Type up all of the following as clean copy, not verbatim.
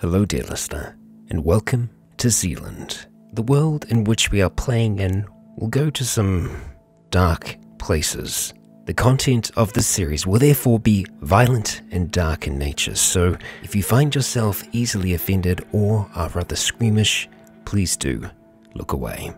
Hello dear listener, and welcome to Zealand. The world in which we are playing in will go to some dark places. The content of this series will therefore be violent and dark in nature, so if you find yourself easily offended or are rather squeamish, please do look away.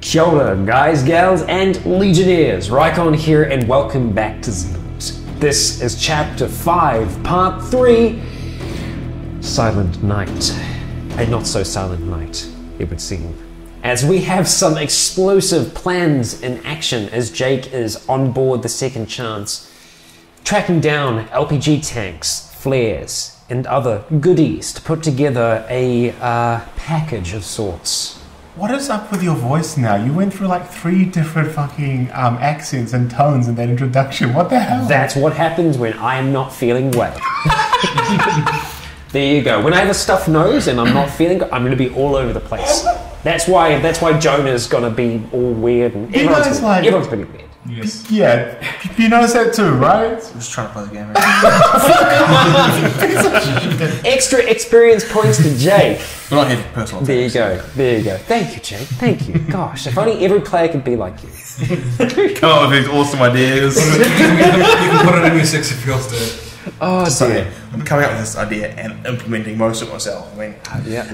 Kia ora, guys, gals, and legionnaires. Rycon here, and welcome back to Zealand. This is Chapter 5, Part 3, Silent Night. A not-so-silent night, it would seem. As we have some explosive plans in action as Jake is on board the Second Chance, tracking down LPG tanks, flares, and other goodies to put together a package of sorts. What is up with your voice now? You went through like 3 different fucking accents and tones in that introduction. What the hell? That's what happens when I am not feeling well. There you go. When I have a stuffed nose and I'm not feeling good, I'm going to be all over the place. That's why Jonah's going to be all weird and everyone's going to be weird. Yes. Yeah, you notice that too, right? I'm just trying to play the game. Extra experience points to Jake. We're not here for personal There you go. There you go. Thank you, Jake. Thank you. Gosh, if only every player could be like you. Come up with these awesome ideas. You can put it in your sexy feels to it. Oh, dear. I'm coming up with this idea and implementing most of it myself. I mean,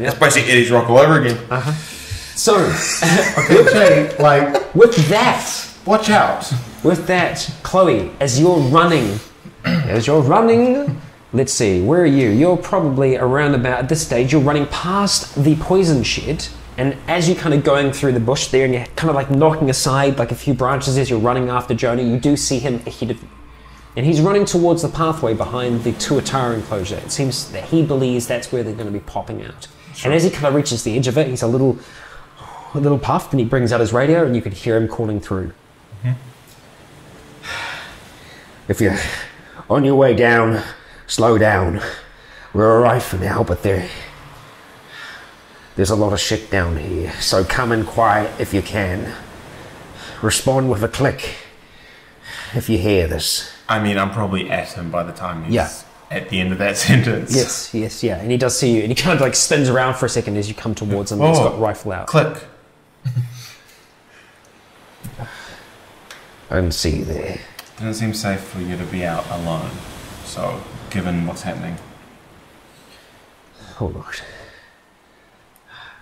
It's basically Eddie's Rock all over again. So, Okay, Jake, like, with that, watch out. With that, Chloe, as you're running, let's see, where are you? You're probably around about, at this stage, you're running past the poison shed, and as you're kind of going through the bush there, and you're kind of like knocking aside like a few branches as you're running after Jonah, you do see him ahead of you. And he's running towards the pathway behind the Tuatara enclosure. It seems that he believes that's where they're going to be popping out. Sure. And as he kind of reaches the edge of it, he's a little puffed, and he brings out his radio, and you can hear him calling through. If you're on your way down, slow down. We're alright for now, but there's a lot of shit down here, so come in quiet if you can. Respond with a click if you hear this. I mean, I'm probably at him by the time he's at the end of that sentence. Yes, yeah. And he does see you, and he kind of like spins around for a second as you come towards him. He's got a rifle out. Click. I don't see you there. Doesn't seem safe for you to be out alone. So, given what's happening. Hold on.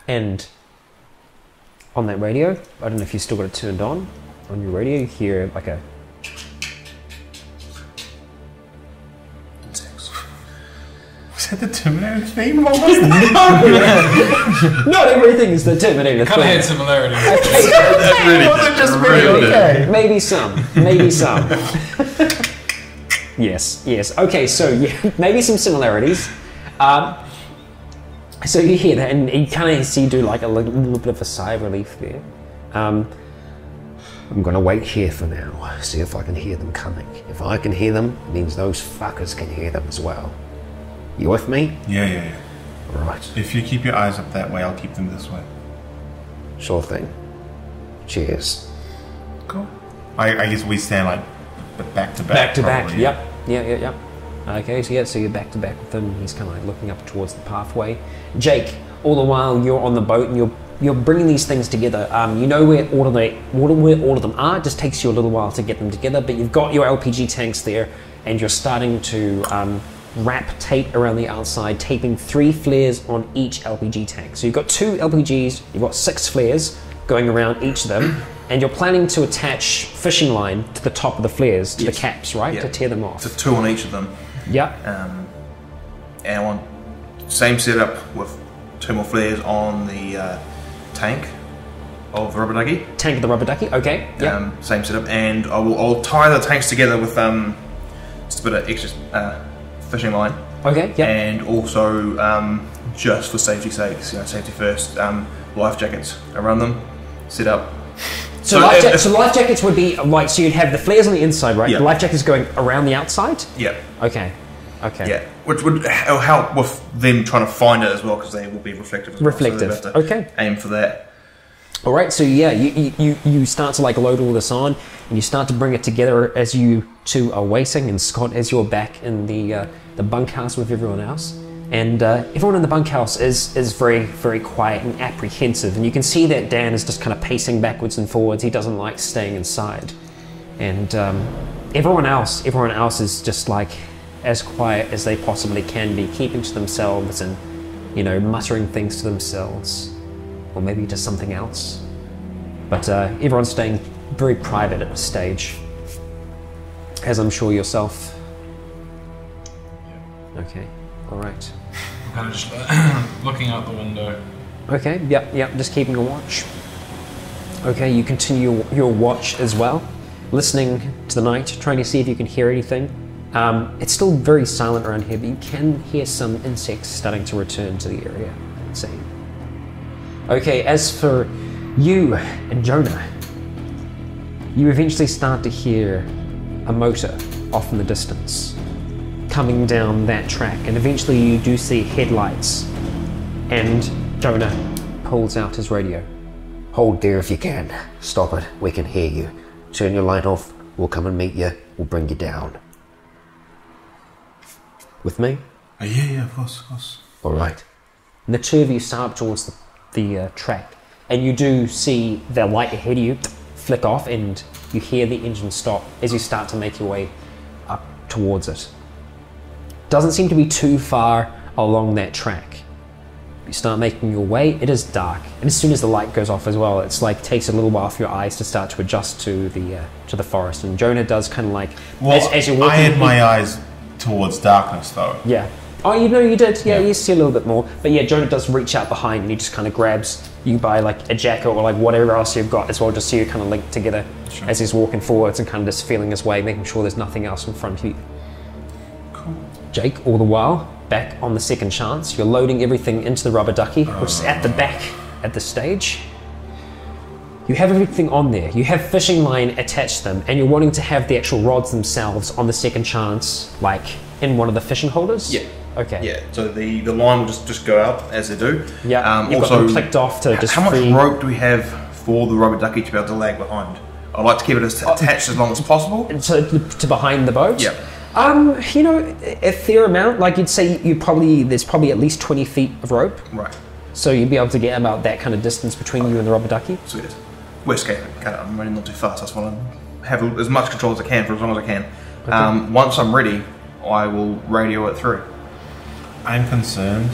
And on that radio, I don't know if you still got it turned on your radio, you hear like a... Was that the Terminator theme? What was that? Not everything is the Terminator Kind of had thing. similarities. It wasn't just me, okay. Maybe some. Yes. Okay, so yeah, maybe some similarities. So you hear that, and you kind of see you do like a little bit of a sigh of relief there. I'm gonna wait here for now, see if I can hear them coming. If I can hear them, it means those fuckers can hear them as well. You with me? Yeah. Right. If you keep your eyes up that way, I'll keep them this way. Sure thing. Cheers. Cool. I guess we stand like back to back. Back to back. probably, Yep. Okay, so you're back to back with him. He's kind of like looking up towards the pathway. Jake, all the while you're on the boat and you're bringing these things together. You know where all of them are. It just takes you a little while to get them together, but you've got your LPG tanks there, and you're starting to wrap tape around the outside, taping 3 flares on each LPG tank. So you've got 2 LPGs, you've got 6 flares going around each of them, and you're planning to attach fishing line to the top of the flares, to the caps, right? To tear them off. So 2 on each of them. Yep. And I want same setup with 2 more flares on the tank of the rubber ducky. Tank of the rubber ducky, okay. Yep. Same setup, and I'll tie the tanks together with just a bit of extra fishing line. Okay, yeah. And also, just for safety's sake, safety first, life jackets around them, set up. So life jackets would be like, so you'd have the flares on the inside, right? Yeah. The life jackets going around the outside? Yeah. Okay. Okay. Yeah, which would help with them trying to find it as well, because they will be reflective as well. Reflective. So they have to Okay. aim for that. All right, so yeah, you start to like load all this on, and you start to bring it together as you two are waiting, and Scott, as you're back in the bunkhouse with everyone else, and everyone in the bunkhouse is very, very quiet and apprehensive, and you can see that Dan is just kind of pacing backwards and forwards. He doesn't like staying inside, and everyone else is just like as quiet as they possibly can be, keeping to themselves and, you know, muttering things to themselves. Or maybe to something else. But everyone's staying very private at this stage. As I'm sure yourself. Okay, alright. I'm kind of just looking out the window. Okay, yep, just keeping a watch. Okay, you continue your watch as well. Listening to the night, trying to see if you can hear anything. It's still very silent around here, but you can hear some insects starting to return to the area. It seems. Okay, as for you and Jonah, you eventually start to hear a motor off in the distance, coming down that track, and eventually you do see headlights, and Jonah pulls out his radio. Hold there if you can. Stop it. We can hear you. Turn your light off. We'll come and meet you. We'll bring you down. With me? Yeah, of course. All right. And the two of you start towards the track, and you do see the light ahead of you flick off, and you hear the engine stop as you start to make your way up towards it. Doesn't seem to be too far along that track. You start making your way. It is dark, and as soon as the light goes off as well, it's like takes a little while for your eyes to start to adjust to the forest. And Jonah does kind of like as you're walking. I had my eyes towards darkness though. Yeah. Oh, you know, you did. Yeah, you see a little bit more. But yeah, Jonah does reach out behind, and he just kind of grabs you by like a jacket or like whatever else you've got as well, just so you kind of link together as he's walking forwards and kind of just feeling his way, making sure there's nothing else in front of you. Cool. Jake, all the while, back on the second chance, you're loading everything into the rubber ducky, which is at the back at this stage. You have everything on there. You have fishing line attached to them, and you're wanting to have the actual rods themselves on the second chance, like in one of the fishing holders? Yeah. Okay. Yeah, so the line will just go out as they do. Yeah, you've also, got them clicked off to just how much free... rope do we have for the rubber ducky to be able to lag behind? I like to keep it as attached as long as possible. To behind the boat? Yeah. You know, a fair amount. Like you'd say, there's probably at least 20 feet of rope. Right. So you'd be able to get about that kind of distance between you and the rubber ducky. Sweet. Worst case, I'm running not too fast. I just want to have as much control as I can for as long as I can. Okay. Once I'm ready, I will radio it through. I'm concerned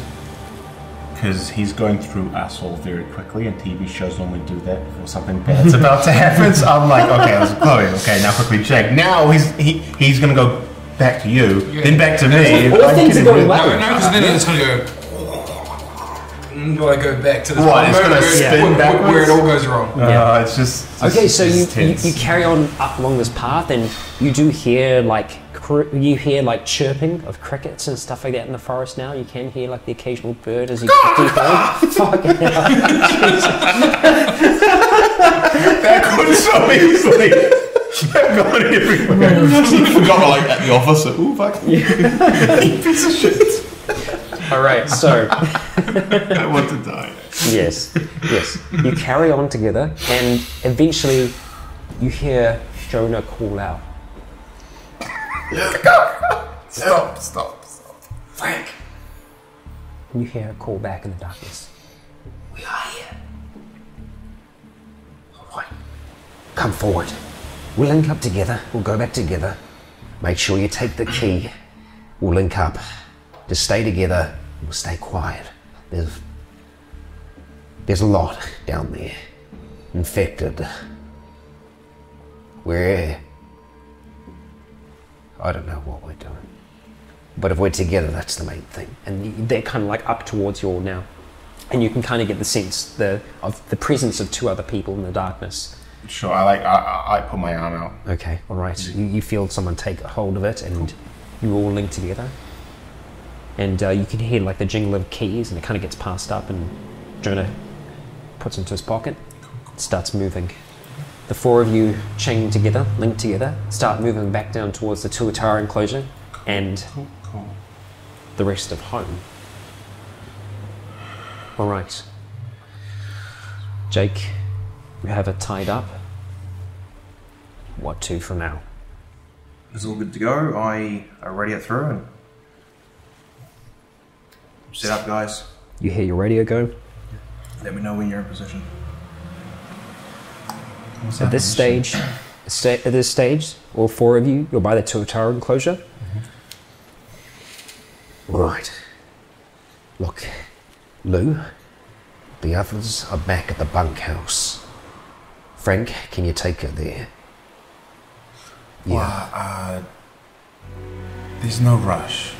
because he's going through us all very quickly, and TV shows normally do that before something bad's about to happen. So I'm like, okay, that's Chloe. Okay, now quickly check. Now he's going to go back to you, then back to me. All things are going well. No, because then it's going to go. Do I go back to this What, it's gonna spin backwards? where it all goes wrong? It's just Okay, so you tense. carry on up along this path, and you do hear like chirping of crickets and stuff like that in the forest. Now you can hear like the occasional bird as you keep on. Fucking hell. backwards so easily. I'm going everywhere. You forgot like at the office. Ooh, fuck. Piece of shit. All right, so I want to die. yes. You carry on together, and eventually you hear Jonah call out. Stop. Frank! And you hear a call back in the darkness. We are here. All right. Come forward. We'll link up together. We'll go back together. Make sure you take the key. We'll link up. Just stay together. We'll stay quiet. There's a lot down there. Infected. I don't know what we're doing. But if we're together, that's the main thing. And they're kind of like up towards you all now. And you can kind of get the sense of the presence of two other people in the darkness. Sure, I put my arm out. Okay, all right. You feel someone take a hold of it, and you all link together. And you can hear like the jingle of keys, and it kind of gets passed up, and Jonah puts it into his pocket, starts moving. The four of you link together, start moving back down towards the Tuatara enclosure, and the rest of home. Alright. Jake, you have it tied up. What to for now? It's all good to go. I ready it through and set up, guys. You hear your radio go? Let me know when you're in position. At this stage, all four of you, you're by the tower enclosure. Right. Look, Lou, the others are back at the bunkhouse. Frank, can you take her there? Yeah. There's no rush.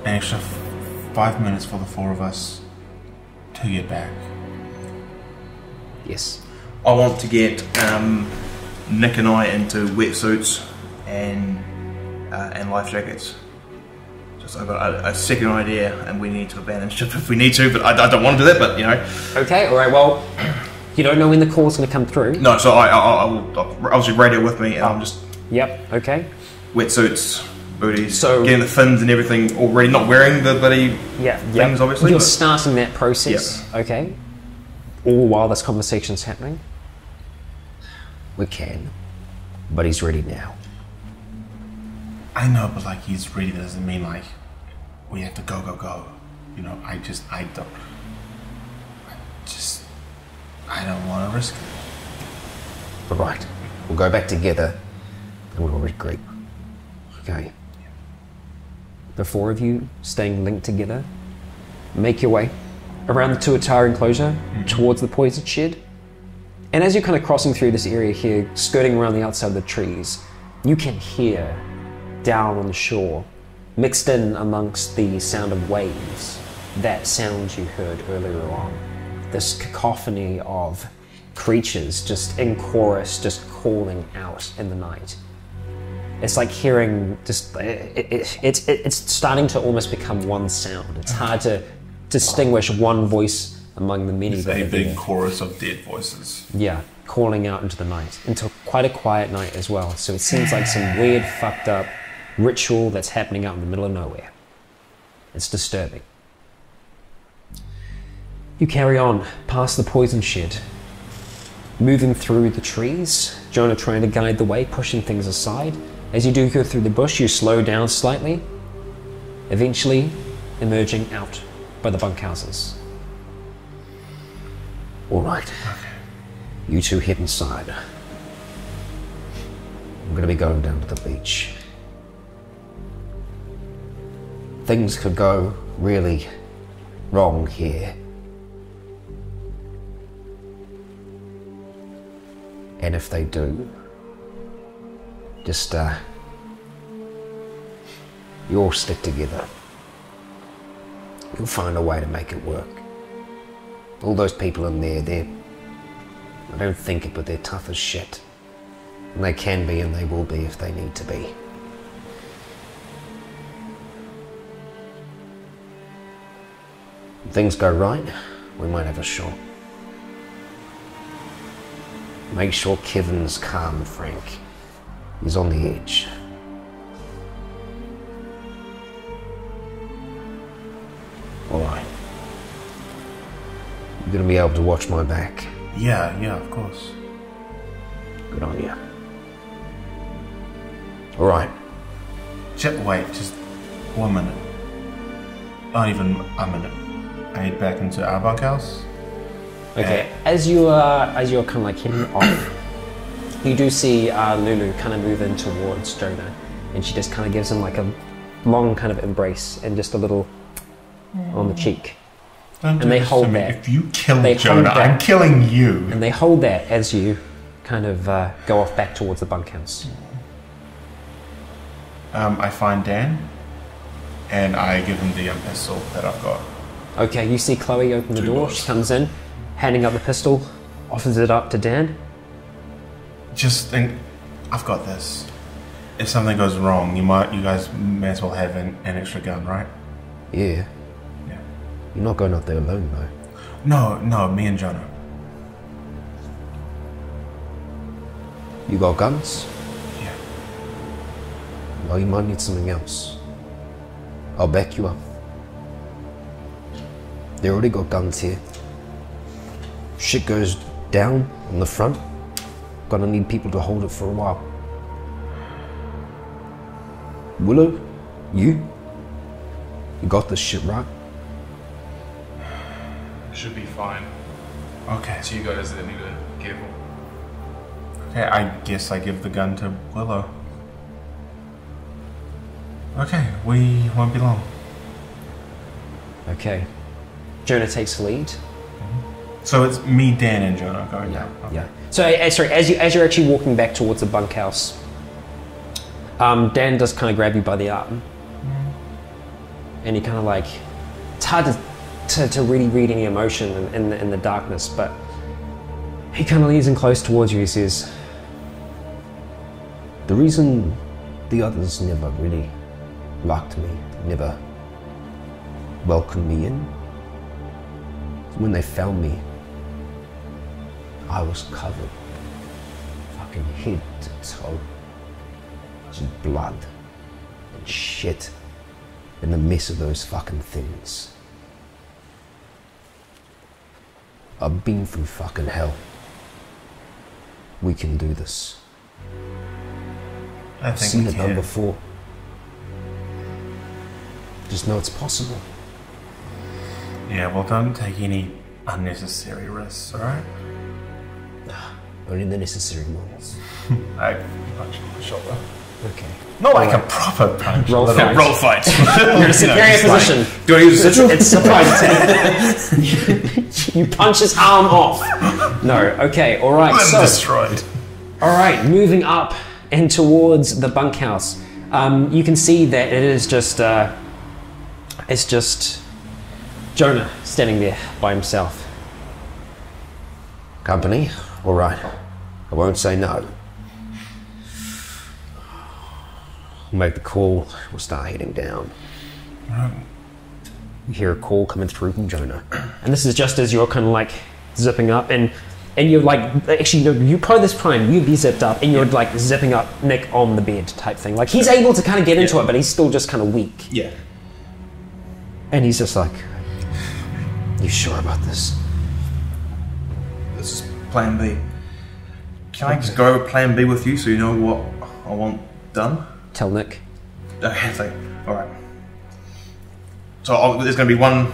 An extra 5 minutes for the four of us to get back. yes. I want to get Nick and I into wetsuits and life jackets. Just I've got a second idea, and we need to abandon ship if we need to, but I don't want to do that. But you know. Okay. All right. Well, you don't know when the call's going to come through. No, so I will obviously radio with me, and I'm just Yep. Okay. wetsuits, booties, So- getting the fins and everything already. Not wearing the bloody Yeah. things, obviously. You're but- starting that process. Okay. All while this conversation's happening. We can, but he's ready now. I know, but like he's ready doesn't mean like we have to go. You know, I don't want to risk it. All right, we'll go back together and we'll regroup. Okay. The four of you, staying linked together, make your way around the Tuatara enclosure towards the poison shed. And as you're kind of crossing through this area here, skirting around the outside of the trees, you can hear down on the shore, mixed in amongst the sound of waves, that sound you heard earlier on. This cacophony of creatures just in chorus, just calling out in the night. It's like hearing just, it's starting to almost become one sound. It's hard to distinguish one voice among the many It's that a are big there. chorus of dead voices. Yeah, calling out into the night, into quite a quiet night as well. So it seems like some weird, fucked up ritual that's happening out in the middle of nowhere. It's disturbing. You carry on past the poison shed, moving through the trees, Jonah trying to guide the way, pushing things aside. As you do go through the bush, you slow down slightly, eventually emerging out by the bunkhouses. All right. You two head inside. I'm going to be going down to the beach. Things could go really wrong here. And if they do, just, you all stick together. You'll find a way to make it work. All those people in there, I don't think it, but they're tough as shit. And they can be and they will be if they need to be. If things go right, we might have a shot. Make sure Kevin's calm, Frank. He's on the edge. Alright. You're gonna be able to watch my back. Yeah, of course. Good on you. Alright. Wait, just 1 minute. Not even a minute. I head back into our bunkhouse. Okay, as you're kind of like heading off, you do see Lulu kind of move in towards Jonah, and she just kind of gives him like a long kind of embrace and just a little on the cheek. Don't do And they this hold to me. that. If you kill They hold Jonah, that. I'm killing you. And they hold that as you kind of go off back towards the bunkhouse. I find Dan, and I give him the pistol that I've got. Okay, you see Chloe open the Two door. doors. She comes in, handing up the pistol, offers it up to Dan. Just think, I've got this. If something goes wrong, you guys may as well have an extra gun, right? Yeah. Yeah. You're not going out there alone, though. No, me and Jonah. You got guns? Yeah. Well, you might need something else. I'll back you up. They already got guns here. Shit goes down on the front. Gonna need people to hold it for a while. Willow, you got this shit right. Should be fine. Okay. It's you guys that need to be careful. Okay, I guess I give the gun to Willow. Okay, we won't be long. Okay. Jonah takes the lead. So it's me, Dan, and Jonah going down. Okay. Yeah. So, sorry, as you're actually walking back towards the bunkhouse, Dan does kind of grab you by the arm, and he kind of like, it's hard to really read any emotion in the darkness, but he kind of leans in close towards you. He says, The reason the others never really liked me, never welcomed me in, is when they found me, I was covered, fucking head to toe, just blood and shit in the mess of those fucking things. I've been through fucking hell. We can do this. I think Seen we it done can. before. Just know it's possible. Yeah, well, don't take any unnecessary risks, alright? Only the necessary ones. I punch him on the shoulder. Okay. Not like a proper punch. Roll a little- fight. Roll fight. you're in a superior position. Do I use a sigil? It's surprising. You punch his arm off. No, okay, alright, I'm so. destroyed. Alright, moving up and towards the bunkhouse. You can see that it is just, it's just Jonah standing there by himself. Company? All right. I won't say no. We'll make the call. We'll start heading down. You hear a call coming through from Jonah. And this is just as you're kind of like zipping up and you're like, actually, no, you probably this prime, you'd be zipped up and you're like zipping up Nick on the bed type thing. Like he's able to kind of get into it, but he's still just kind of weak. Yeah. And he's just like, you sure about this? This is plan B. Can I just go with plan B with you so you know what I want done? Tell Nick. Okay, so, alright. So there's going to be one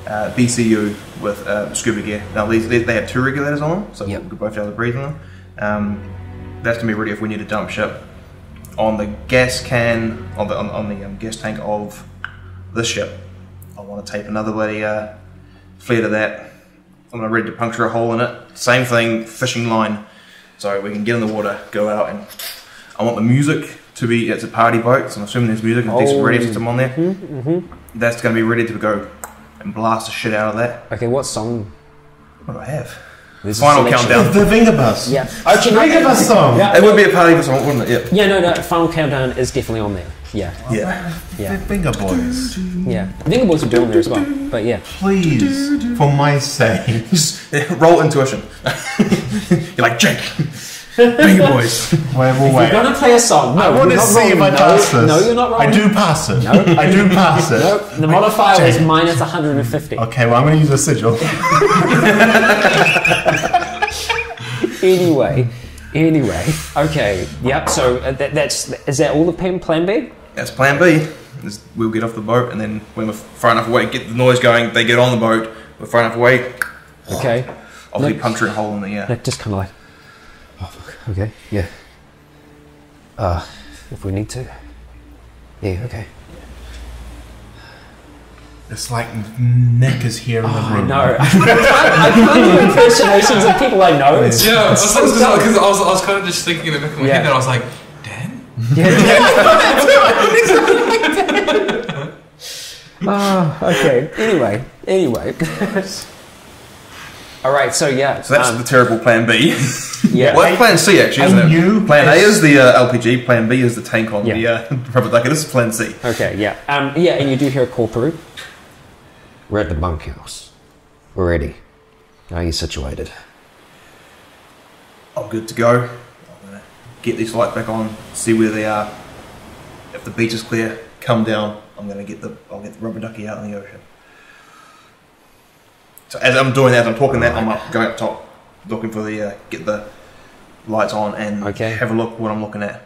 BCU with scuba gear. Now they have two regulators on them, so Yep. we could both be able to breathe in them. That's going to be ready if we need to dump ship. On the gas can, on the gas tank of this ship, I want to tape another bloody flare to that. I'm ready to puncture a hole in it. Same thing, fishing line. So we can get in the water, go out, and I want the music to be, it's a party boat, so I'm assuming there's music and decent radio system on there. That's going to be ready to go and blast the shit out of that. Okay, what song? What do I have? There's a Final selection. countdown. The Vinger Bus. Yeah. Actually, no, Vinger Bus song. Yeah. It would be a party song, wouldn't it? Yeah, no, Final Countdown is definitely on there. Yeah, Yeah. yeah, The Vinger Boys. yeah. I think the boys will do on there as well, but yeah. Please, for my sake. Yeah. Roll intuition. You're like, Jake. Finger boys. We're You're gonna play a song. No, I want you're to not see if rolling. I pass this. No, you're not rolling. I do pass it. No. I do pass it. No, the modifier is minus 150. Okay, well, I'm going to use a sigil. Anyway, okay, yep. So is that all of plan B? That's plan B. We'll get off the boat, and then when we're far enough away, get the noise going, they get on the boat, we're far enough away, Okay. obviously Nick- puncture a hole in the air. Nick just kind of like, Oh, fuck. Okay, yeah. If we need to. Yeah, okay. It's like Nick is here in the room. no, I can't do impersonations of people I know. It's, Yeah, I it's was, so dumb. because I was kind of just thinking in the back of my Yeah. head, and I was like, Dan? Okay. Anyway. All right. So yeah. So that's the terrible plan B. yeah. Well, that's plan C actually, isn't I it? knew Plan A this- is the LPG, plan B is the tank on Yeah. the rubber ducky. This is plan C. Okay. Yeah. Yeah. And you do hear a call through. We're at the bunkhouse. We're ready. How are you situated? I'm good to go. I'm going to get these lights back on, see where they are. If the beach is clear, come down. I'll get the rubber ducky out in the ocean. So as I'm doing that, as I'm talking that, I'm going up top, looking for the get the lights on and have a look what I'm looking at.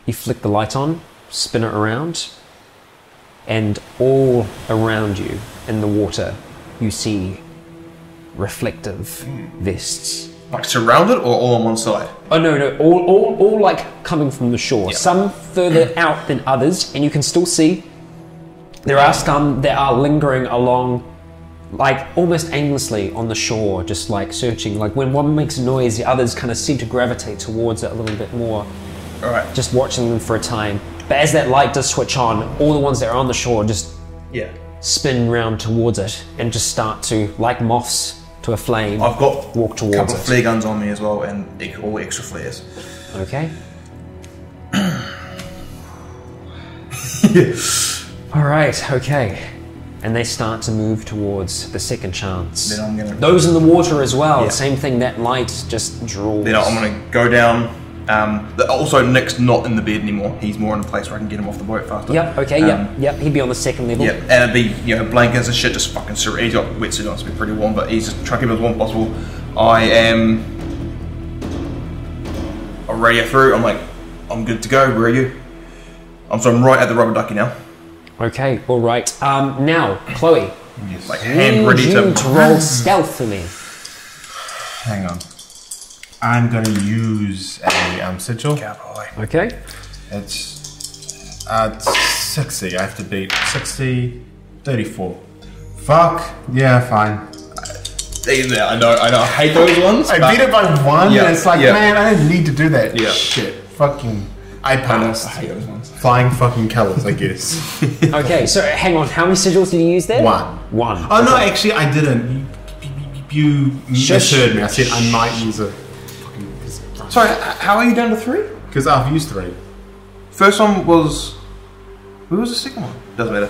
You flick the light on, spin it around, and all around you in the water, you see reflective vests. Like surrounded or all on one side? Oh no, all like coming from the shore. Yep. Some further out than others, and you can still see there are some that are lingering along, like almost aimlessly on the shore, just like searching. Like when one makes a noise, the others kind of seem to gravitate towards it a little bit more. All right. Just watching them for a time. But as that light does switch on, all the ones that are on the shore just spin round towards it and just start to, like moths to a flame, I've got walk towards a couple it. of flare guns on me as well, and all extra flares. Okay. All right. Okay. And they start to move towards the second chance. Then I'm gonna. Those in the water as well. Yeah. Same thing. That light just draws. Then I'm gonna go down. Also, Nick's not in the bed anymore. He's more in a place where I can get him off the boat faster. Yep. Okay. Yep. He'd be on the second level. Yep. And it'd be blankets and shit, just fucking surround. He's got wetsuit on, so it'd be pretty warm, but he's just trying to keep it as warm as possible. I am radio through. I'm like, I'm good to go. Where are you? I'm right at the rubber ducky now. Okay. All right. Now, Chloe. Yes. Like hand ready to to. roll stealth for me. Hang on. I'm going to use a sigil. Cowboy. Okay. It's 60. I have to beat 60, 34. Fuck. Yeah, fine. Yeah, I know. I hate those ones. I beat it by 1, Yeah, and it's like, yeah. man, I didn't need to do that. Yeah. Shit. Fucking. I passed. I hate those ones. Flying fucking colours, I guess. Okay. So hang on. How many sigils did you use there? 1. One. Oh, no, Okay. actually, I didn't. You misheard me. I said I might use a. Sorry, how are you down to 3? Because I've used 3. First one was. Who was the second one? Doesn't matter.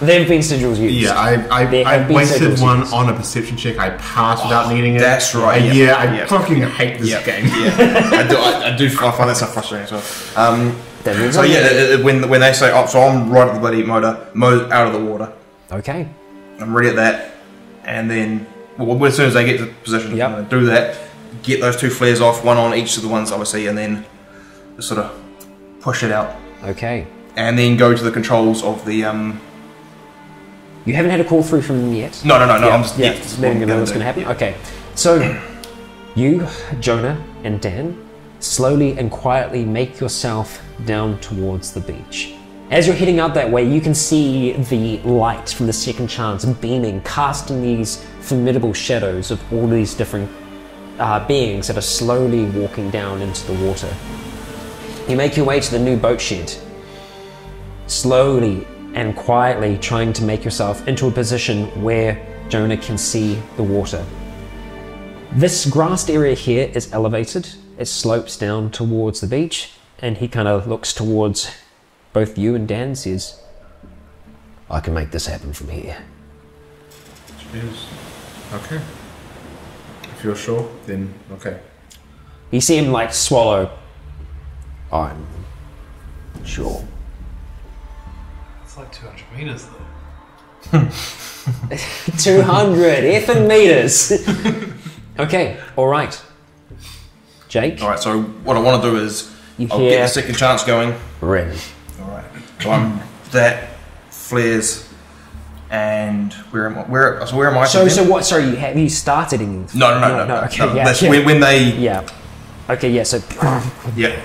There have been sigils used. Yeah, I There have been wasted sigils one used. on a perception check. I passed without needing it. That's right. Yeah, I Yeah. fucking hate this game. Yeah, I do. I find that stuff frustrating as well. That means So yeah, when they say, "Oh, so I'm right at the bloody motor out of the water," Okay. I'm ready at that, and then as soon as they get to position, Yep. I'm gonna do that. Get those 2 flares off, one on each of the ones obviously, and then just sort of push it out, Okay. and then go to the controls of the. You haven't had a call through from them yet? No. Yeah, I'm just just letting you know what's going to happen. Yeah. Okay. So, you, Jonah, and Dan slowly and quietly make yourself down towards the beach. As you're heading out that way, you can see the light from the second chance beaming, casting these formidable shadows of all these different beings that are slowly walking down into the water. You make your way to the new boat shed, slowly and quietly trying to make yourself into a position where Jonah can see the water. This grassed area here is elevated. It slopes down towards the beach, and he kind of looks towards both you and Dan and says, I can make this happen from here. Cheers. Okay. If you're sure, then okay. You see him like swallow. I'm sure. It's like 200 meters though. 200 effing meters. Okay, all right. Jake, All right. So what I want to do is You I'll hear- get the second chance going. ready. All right. So I'm that flares, and where am I? Where am I? So what? Sorry, have you started in? No. Okay, no. yeah, That's yeah. when they. Yeah. Okay, yeah. So Yeah.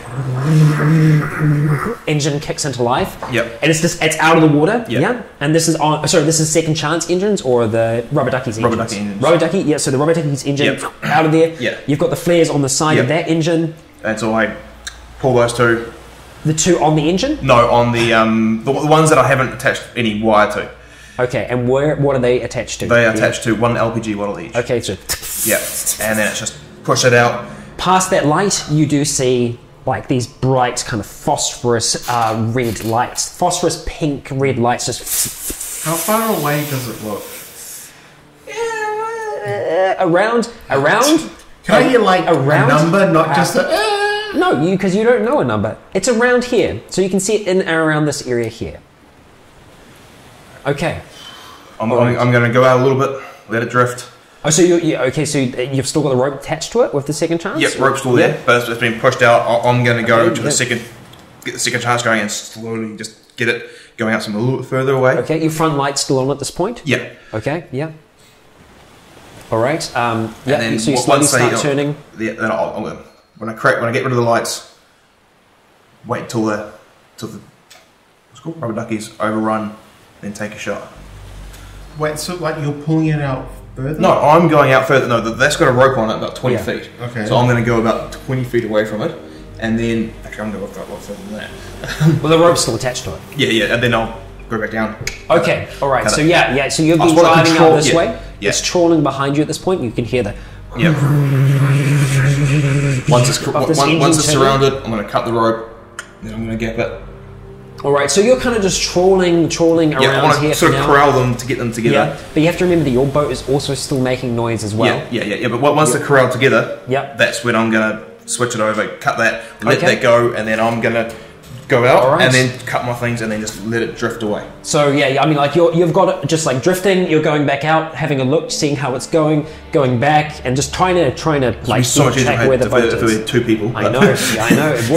engine kicks into life. Yep. And it's out of the water. Yep. Yeah. And this is on. Sorry, this is second chance engines or the rubber duckies engines. Rubber ducky engines. Rubber ducky. Yeah. So the rubber duckies engine Yep. out of there. Yeah. You've got the flares on the side of Yep. that engine. And so I pull those 2. The 2 on the engine. No, on the ones that I haven't attached any wire to. Okay. And what are they attached to? They are attached to 1 LPG whittle each. Okay. So Yeah. And then it's just push it out. past that light, you do see like these bright kind of phosphorus red lights, phosphorus pink red lights just How far away does it look? around. Can I hear like Around? a number, not just a... No, because you don't know a number. It's around here, so you can see it in and around this area here. Okay. I'm going to go out a little bit, let it drift. Oh, so you've still got the rope attached to it with the second chance? Yep, rope's still there, but it's been pushed out. I'm going to go to the second, get the second chance going and slowly just get it going out some a little bit further away. Okay, your front light's still on at this point? Yeah. Okay, yeah. All right. And then so you slowly start turning. Yeah, then when I get rid of the lights, wait till the what's it called, rubber duckies overrun, then take a shot. Wait, so like you're pulling it out further? No, I'm going out further. No, that's got a rope on it, about 20 feet. Okay. So I'm going to go about 20 feet away from it, and then actually I'm going to go a lot further than that. Well, the rope's still attached to it. Yeah, and then I'll go back down. Okay, all right. So yeah. So you've been driving out this way. Yeah. It's trawling behind you at this point. You can hear the. Yep. Once it's surrounded, I'm going to cut the rope. Then I'm going to gap it. All right. So you're kind of just trawling around here. I want to sort of corral them to get them together. Yeah. But you have to remember that your boat is also still making noise as well. Yeah. But once they're corralled together, that's when I'm going to switch it over, cut that, let that go, and then I'm going to go out and then cut my things and then just let it drift away. So yeah, I mean, like you've got it just like drifting. You're going back out, having a look, seeing how it's going back, and just trying to like so check where the boat is. If we had two people, I know, I know, it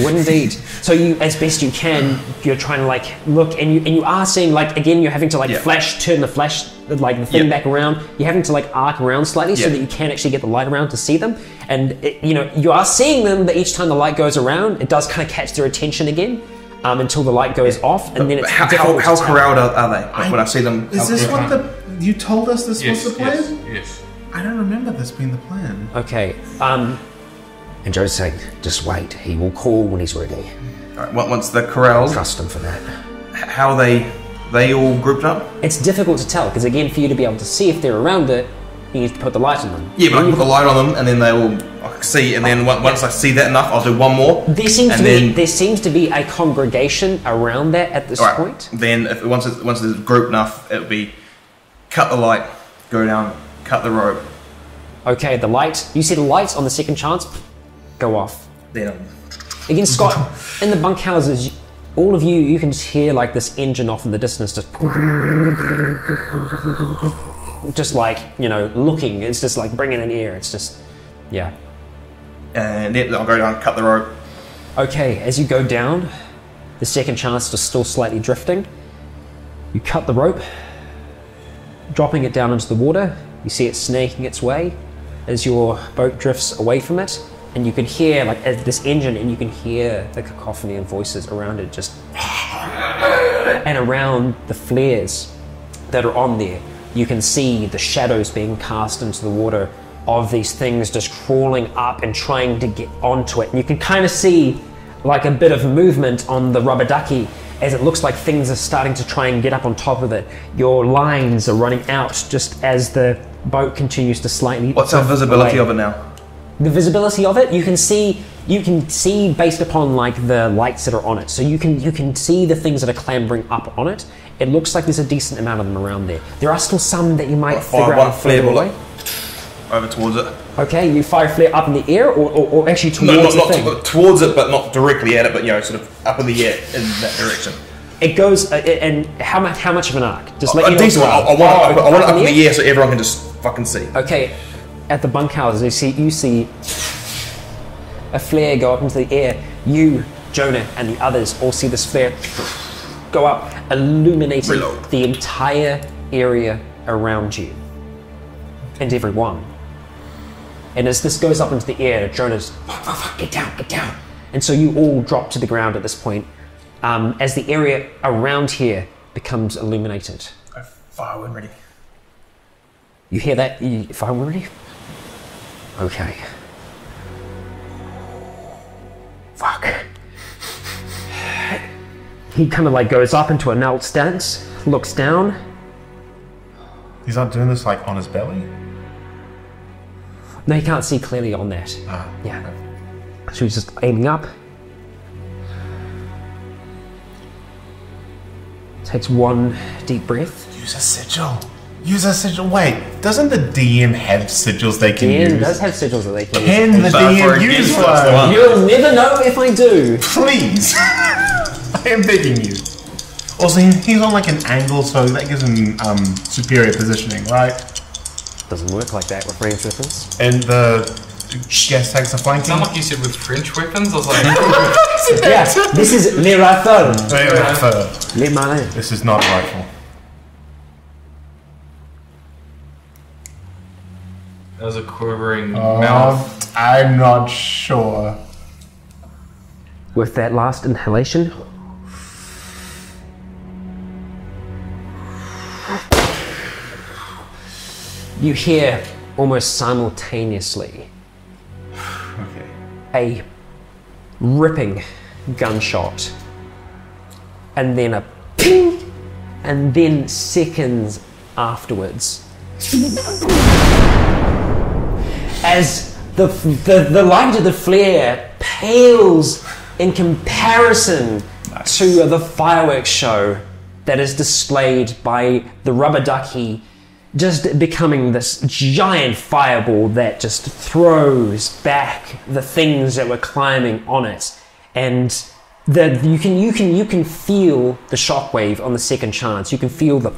would indeed. So you, as best you can, you're trying to like look, and you are seeing like again, you're having to like turn the flash, like the thing back around. You're having to like arc around slightly so that you can actually get the light around to see them. And you are seeing them, but each time the light goes around, it does kind of catch their attention again until the light goes off, and then it's how corralled are they? When I see them, is this what you told us this was the plan? Yes. I don't remember this being the plan. Okay. And Joe's saying, just wait. He will call when he's ready. All right, once they're corralled, trust him for that. How are they all grouped up? It's difficult to tell because again, for you to be able to see if they're around it, you need to put the light on them. Yeah, but I can put the light on them, and then they will see. And then once I see that enough, I'll do one more. There seems to be a congregation around that at this point. Then once it's grouped enough, it'll be cut the light, go down, cut the rope. Okay, the light. You see the lights on the second chance go off. Then again, Scott, in the bunkhouses, all of you can just hear like this engine off in the distance, just like looking. It's just like bringing in air. It's just, yeah. And then I'll go down, cut the rope. Okay, as you go down, the second chance is still slightly drifting. You cut the rope, dropping it down into the water. You see it snaking its way as your boat drifts away from it, and you can hear like this engine, and you can hear the cacophony of voices around it, just and around the flares that are on there. You can see the shadows being cast into the water of these things just crawling up and trying to get onto it. And you can kind of see like a bit of movement on the rubber ducky as it looks like things are starting to try and get up on top of it. Your lines are running out just as the boat continues to slightly. What's our visibility of it now? The visibility of it, you can see based upon like the lights that are on it. So you can see the things that are clambering up on it. It looks like there's a decent amount of them around there. There are still some that you might figure out further away. Over towards it. Okay, you fire a flare up in the air, or actually towards the thing? Not towards it, but not directly at it, but sort of up in the air in that direction. It goes, and how much of an arc? Just let a decent one. I want it up in the air so everyone can just fucking see. Okay, at the bunkhouses, you see a flare go up into the air. You, Jonah, and the others all see this flare go up, illuminating the entire area around you and everyone. And as this goes up into the air, Jonah's get down. And so you all drop to the ground at this point as the area around here becomes illuminated. Fire when ready. You hear that? Fire when ready? Okay. Fuck. He kind of like goes up into a knelt stance, looks down. He's not doing this like on his belly? No, you can't see clearly on that. Yeah. So he's just aiming up. Takes one deep breath. Use a sigil. Use a sigil. Wait, doesn't the DM have sigils they can use? DM does have sigils that they can use. Can the DM use one? You'll never know if I do. Please. I am begging you. Also, he's on like an angle, so that gives him superior positioning, right? Doesn't work like that with ranged weapons. And the gas tanks are flanking. Sound like you said with French weapons. I was like, Yeah, this is Le Rycon. Le Malin. This is not a rifle. that was a quivering mouth. I'm not sure. With that last inhalation, you hear almost simultaneously Okay. a ripping gunshot, and then a ping, and then seconds afterwards, as the light of the flare pales in comparison to the fireworks show that is displayed by the rubber ducky, just becoming this giant fireball that just throws back the things that were climbing on it, and you can feel the shockwave on the second chance. You can feel the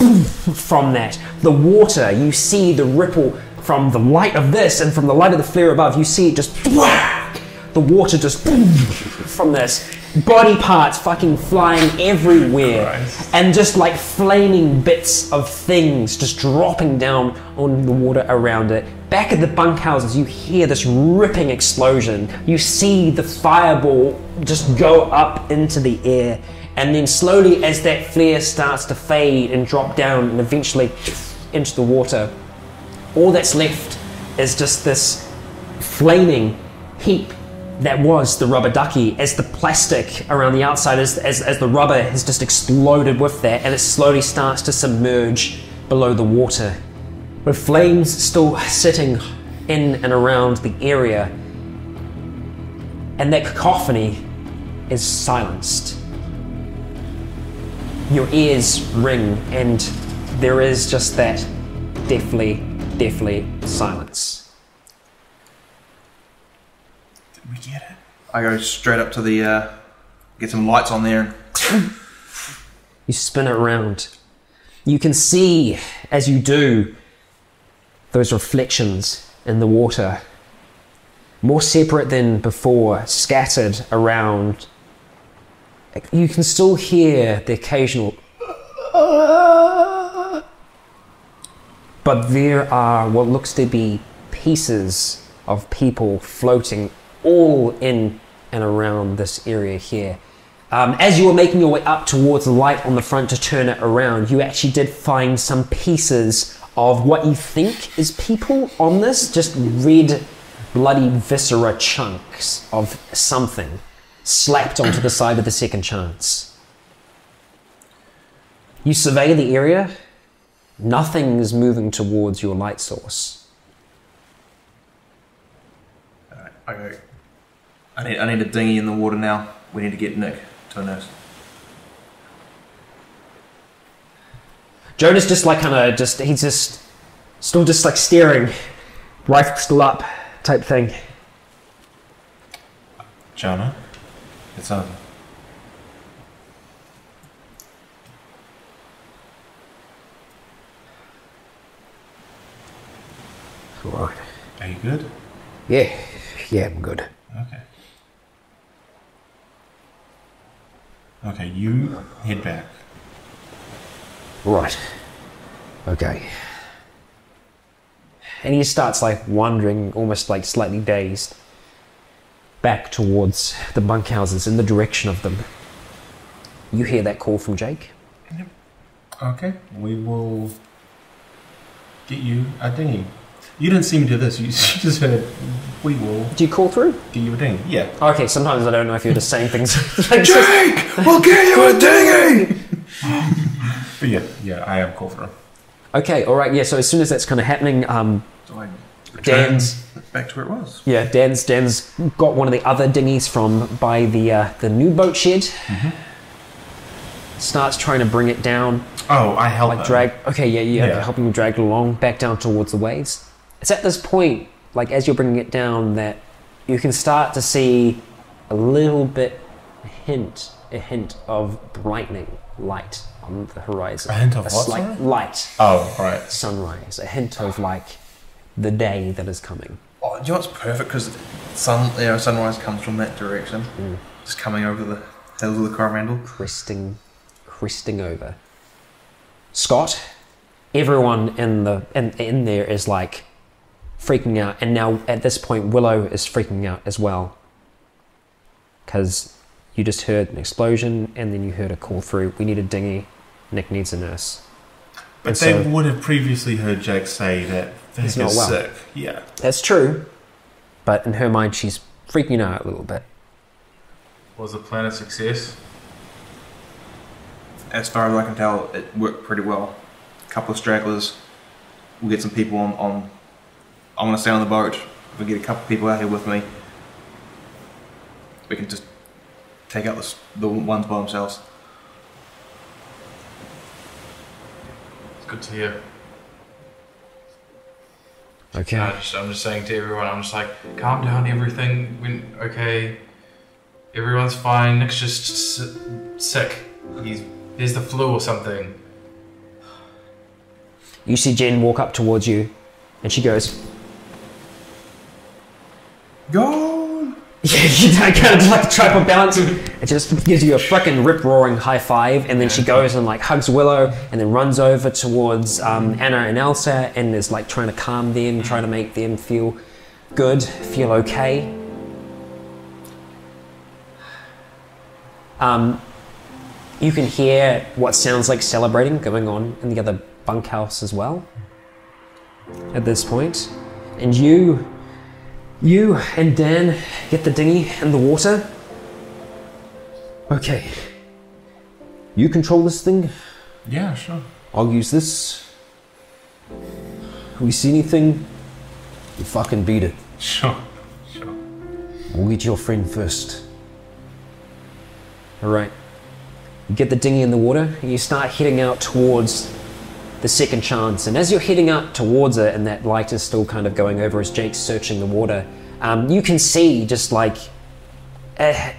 from that. The water, you see the ripple from the light of this and from the light of the flare above. You see it just the water just from this. Body parts fucking flying everywhere, and just like flaming bits of things just dropping down on the water around it. Back at the bunkhouses, you hear this ripping explosion. You see the fireball just go up into the air, and then slowly, as that flare starts to fade and drop down and eventually into the water, all that's left is just this flaming heap that was the rubber ducky, as the plastic around the outside, as the rubber has just exploded with that, and it slowly starts to submerge below the water, with flames still sitting in and around the area, and that cacophony is silenced. Your ears ring, and there is just that deathly silence. We get it. I go straight up to the, get some lights on there. You spin it around. You can see, as you do, those reflections in the water, more separate than before, scattered around. You can still hear the occasional but there are what looks to be pieces of people floating all in and around this area here. As you were making your way up towards the light on the front to turn it around, you actually did find some pieces of what you think is people on this, just red, bloody viscera chunks of something slapped onto the side of the second chance. You survey the area. Nothing is moving towards your light source. Alright, I go. I need a dinghy in the water now. We need to get Nick to a nurse. Jonah's just like he's just still just like staring, rifle still up type thing. Jonah, it's over. Right. Are you good? Yeah, I'm good. Okay. Okay, you head back. Right. Okay. And he starts like wandering, almost like slightly dazed, back towards the bunkhouses in the direction of them. You hear that call from Jake? Okay, we will get you a dinghy. You didn't see me do this, you just heard, we will Do you call through? get you a dinghy. Yeah. Okay, sometimes I don't know if you're just saying things. Jake, we'll get you a dinghy! But yeah, I am call through. Okay, alright, yeah, so as soon as that's kind of happening, So I Dan's back to where it was. Yeah, Dan's got one of the other dinghies from by the new boat shed. starts trying to bring it down. Oh, I help Like him. drag. Okay, yeah. Yeah. Helping you drag it along back down towards the waves. It's at this point, like as you're bringing it down, that you can start to see a little bit, a hint of brightening light on the horizon. A hint of a what, slight sorry? light. Oh, right. Sunrise. A hint of like the day that is coming. Oh, you know what's perfect? Because sunrise comes from that direction. Just coming over the hills of the Coromandel. Cresting over. Scott, everyone in there is like freaking out, and now at this point Willow is freaking out as well, because you just heard an explosion and then you heard a call through, we need a dinghy, Nick needs a nurse. But And they so- would have previously heard Jake say that He's Vic not is well. sick. Yeah. That's true, but in her mind she's freaking out a little bit. Was the plan a success? As far as I can tell, it worked pretty well. A couple of stragglers. We'll get some people on. I'm going to stay on the boat. If we get a couple of people out here with me, we can just take out the ones by themselves. It's good to hear. Okay. I'm just saying to everyone, I'm just like, calm down, everything went okay. Everyone's fine. Nick's just sick. There's the flu or something. You see Jen walk up towards you and she goes, Go! yeah, you kind of like try to bounce. It just gives you a frickin' rip-roaring high five, and then she goes and like hugs Willow, and then runs over towards Anna and Elsa, and is like trying to calm them, trying to make them feel good, feel okay. You can hear what sounds like celebrating going on in the other bunkhouse as well. At this point, and you and Dan get the dinghy in the water. Okay. You control this thing. Yeah, sure. I'll use this. If we see anything, you fucking beat it. Sure. We'll get your friend first. Alright. You get the dinghy in the water, and you start heading out towards the second chance. And as you're heading out towards it, and that light is still kind of going over as Jake's searching the water, you can see just like,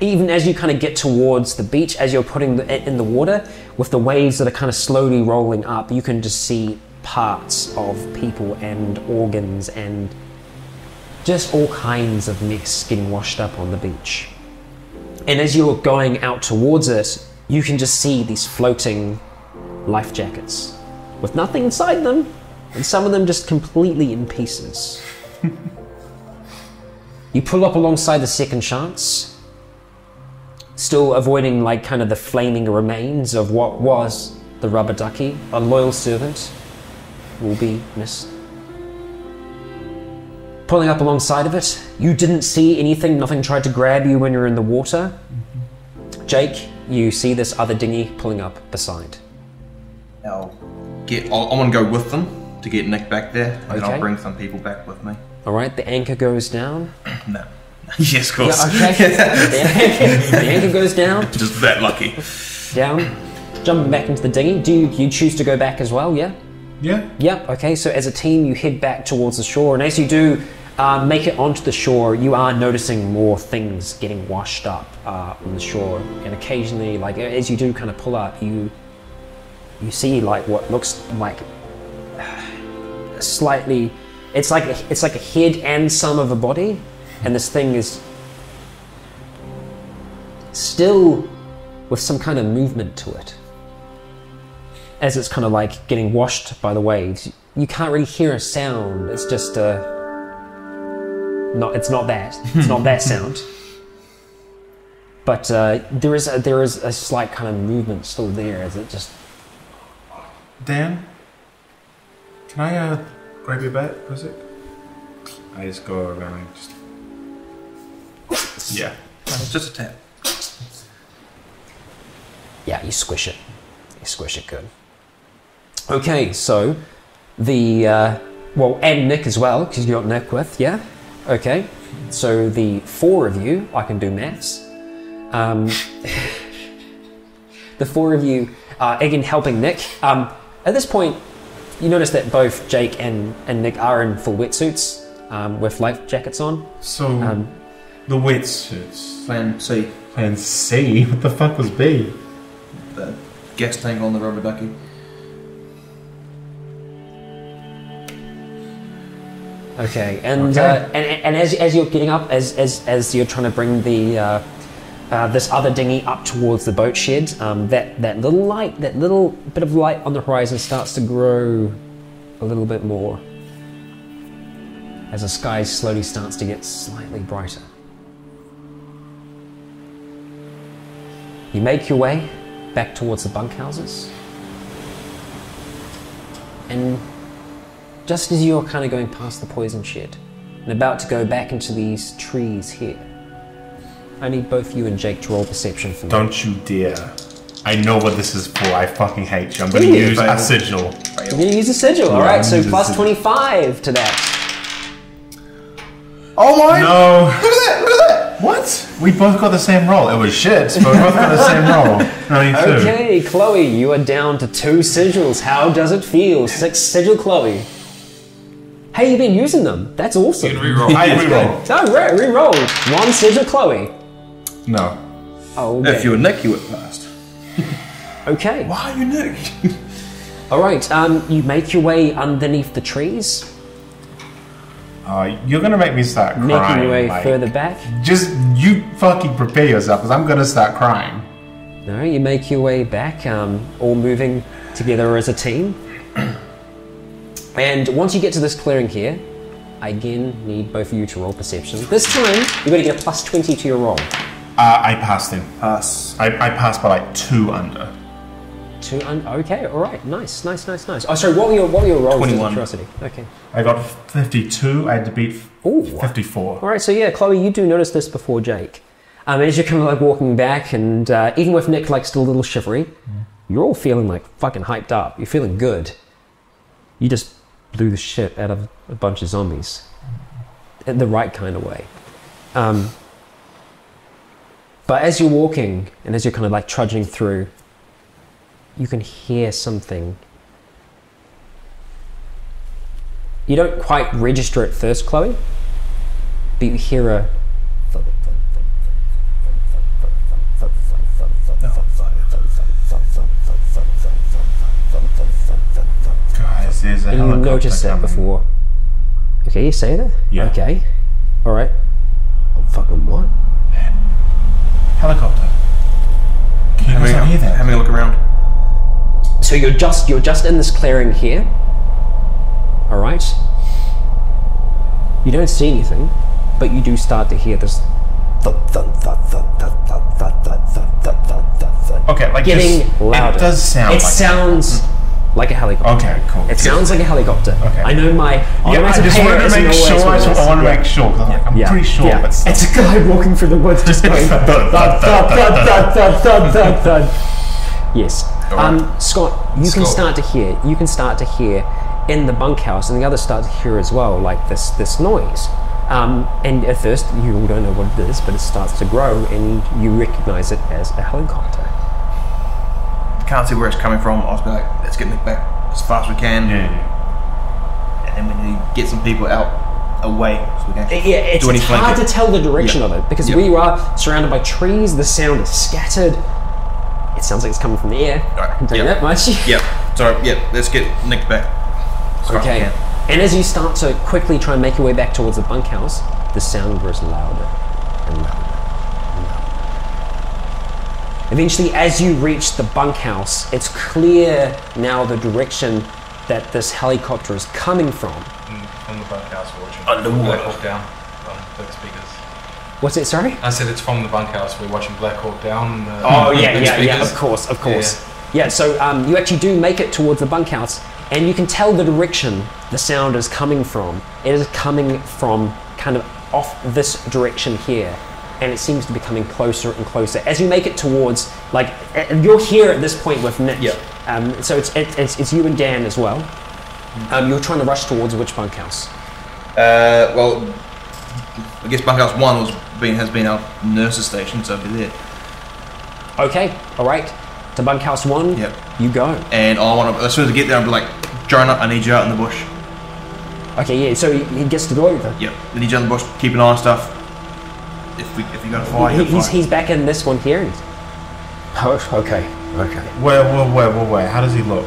even as you kind of get towards the beach, as you're putting it in the water, with the waves that are kind of slowly rolling up, you can just see parts of people and organs and just all kinds of mess getting washed up on the beach. And as you're going out towards it, you can just see these floating life jackets with nothing inside them, and some of them just completely in pieces. You pull up alongside the second chance, still avoiding like kind of the flaming remains of what was the rubber ducky. A loyal servant will be missed. Pulling up alongside of it, you didn't see anything, nothing tried to grab you when you were in the water. Jake, you see this other dinghy pulling up beside. I'm going to go with them to get Nick back there, and then Okay. I'll bring some people back with me. Alright, the anchor goes down. No. Yes, of course. Yeah, okay. The anchor goes down. Just that lucky. Down. Jumping back into the dinghy. Do you choose to go back as well, yeah? Yeah. Yep, okay, so as a team you head back towards the shore, and as you do make it onto the shore, you are noticing more things getting washed up on the shore, and occasionally, like as you do kind of pull up, you see like what looks like slightly, it's like a head and some of a body, and this thing is still with some kind of movement to it. As it's kind of like getting washed by the waves, you can't really hear a sound. It's just it's not that sound. But there is a slight kind of movement still there as it just. Dan, can I grab your bat for a sec? I just go around and just. Yeah. It's just a tap. Yeah, you squish it. You squish it good. Okay, so the and Nick as well, because you got Nick with, yeah. Okay, so the four of you, I can do maths. the four of you are again helping Nick. At this point, you notice that both Jake and Nick are in full wetsuits with life jackets on. So, the wetsuits. Plan C. Plan C? What the fuck was B? The gas tank on the rubber ducky. Okay, and as you're getting up, as you're trying to bring the this other dinghy up towards the boat shed, that little bit of light on the horizon starts to grow a little bit more as the sky slowly starts to get slightly brighter. You make your way back towards the bunkhouses, and just as you're kind of going past the poison shed and about to go back into these trees here, I need both you and Jake to roll perception for me. Don't you dare. I know what this is for. I fucking hate you. I'm going to use a sigil. You're going to use a sigil, alright, so plus 25 to that. Oh my! No. Look at that! Look at that! What? We both got the same roll. It was shit, but we both got the same roll. 92. Okay, Chloe, you are down to 2 sigils. How does it feel? 6 sigil, Chloe. Hey, you've been using them. That's awesome. You can reroll. I reroll. Oh, right, reroll. 1 sigil, Chloe. No. Oh, If you were Nick, you would passed. okay. Why are you Nick? Alright, you make your way underneath the trees, You're going to make me start crying. making your way like, further back. Just, you fucking prepare yourself, because I'm going to start crying. No, you make your way back, all moving together as a team. And once you get to this clearing here, I again need both of you to roll perception. This time, you're going to get a plus 20 to your roll. I passed him. Pass. I passed by like 2 under. 2 under. Okay, all right, nice. Oh, sorry. What were your rolls? 21. Curiosity. Okay. I got 52. I had to beat Ooh. 54. All right. So yeah, Chloe, you do notice this before Jake. As you're kind of like walking back, and even with Nick like still a little shivery, you're all feeling like fucking hyped up. You're feeling good. You just blew the shit out of a bunch of zombies, in the right kind of way. But as you're walking and as you're kind of like trudging through, you can hear something. You don't quite register it first, Chloe, but you hear a Guys, there's a and you helicopter noticed that coming. before. Okay, you say that? Yeah. Okay. Alright. Oh, fucking what? Helicopter. Can you guys hear that? Having a look around. So you're just in this clearing here. Alright. You don't see anything, but you do start to hear this Okay, like getting just, louder. It does sound It like sounds like a helicopter. Okay, cool. It sounds like a helicopter. Okay. I know my Yeah, I just wanted to make sure. I want to make sure, because I'm pretty sure, but still. It's a guy walking through the woods just going thud, thud, thud, thud, thud, thud, thud, thud. Yes. Scott, you can start to hear in the bunkhouse, and the others start to hear as well, like this noise. And at first you don't know what it is, but it starts to grow, and you recognize it as a helicopter. Can't see where it's coming from. I'll be like, let's get Nick back as fast as we can. Yeah. And we need to get some people out away so we can actually It's do any hard flanking. to tell the direction of it because we are surrounded by trees. The sound is scattered. It sounds like it's coming from the air. Alright, I can tell you that much. Yep. Sorry. Yep. Let's get Nick back. As fast as we Okay. can. And as you start to quickly try and make your way back towards the bunkhouse, the sound grows louder and louder and louder. Eventually, as you reach the bunkhouse, it's clear now the direction that this helicopter is coming from. From the bunkhouse, we're watching Underwater. Black Hawk Down on the speakers. What's it, sorry? I said it's from the bunkhouse. We're watching Black Hawk Down. Oh, big yeah, speakers. of course. Yeah, so you actually do make it towards the bunkhouse, and you can tell the direction the sound is coming from. It is coming from kind of off this direction here, and it seems to be coming closer and closer. As you make it towards, like, you're here at this point with Nick. Yeah. So it's you and Dan as well. You're trying to rush towards which bunkhouse? Well, I guess bunkhouse 1 has been our nurse's station, so I'll be there. Okay, all right. to bunkhouse 1. Yep. You go. And I want to, as soon as I get there, I'll be like, Jonah, I need you out in the bush. Okay, yeah, so he gets to go over. Yep. I need you out in the bush, keep an eye on stuff. If you got a fire, He's back in this one here. Oh, okay. Wait. How does he look?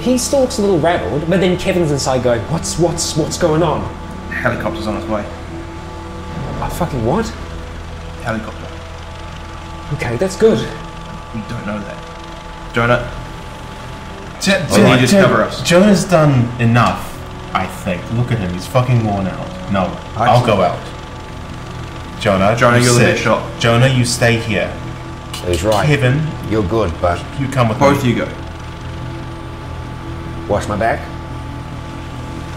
He still looks a little rattled, but then Kevin's inside going, what's going on? Helicopter's on its way. Fucking what? Helicopter. Okay, that's good. We don't know that. Jonah. Just cover us. Jonah's done enough, I think. Look at him, he's fucking worn out. No, I'll go out. Jonah, you're the best sit. shot. Jonah, you stay here. He's right. Kevin, You're good, but you come with Both me. you go. watch my back.